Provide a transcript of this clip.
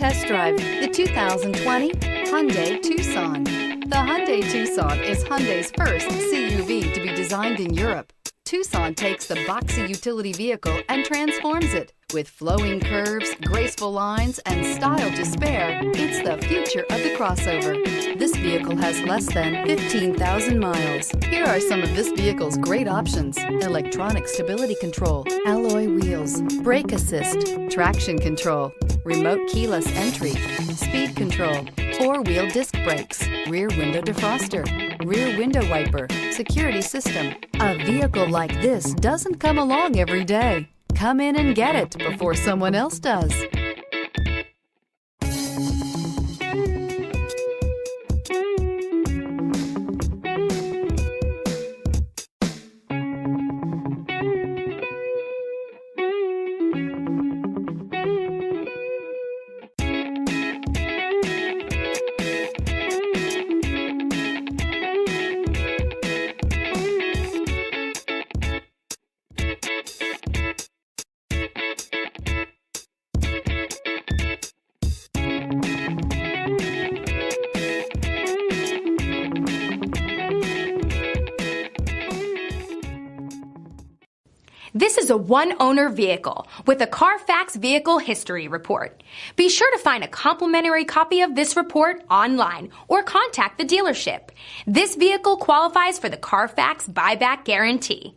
test drive the 2020 Hyundai Tucson. The Hyundai Tucson is Hyundai's first CUV to be designed in Europe. Tucson takes the boxy utility vehicle and transforms it. With flowing curves, graceful lines, and style to spare, it's the future of the crossover. This vehicle has less than 15,000 miles. Here are some of this vehicle's great options: electronic stability control, alloy wheels, brake assist, traction control, remote keyless entry, speed control, four-wheel disc brakes, rear window defroster, rear window wiper, security system. A vehicle like this doesn't come along every day. Come in and get it before someone else does. This is a one-owner vehicle with a Carfax Vehicle History Report. Be sure to find a complimentary copy of this report online or contact the dealership. This vehicle qualifies for the Carfax Buyback Guarantee.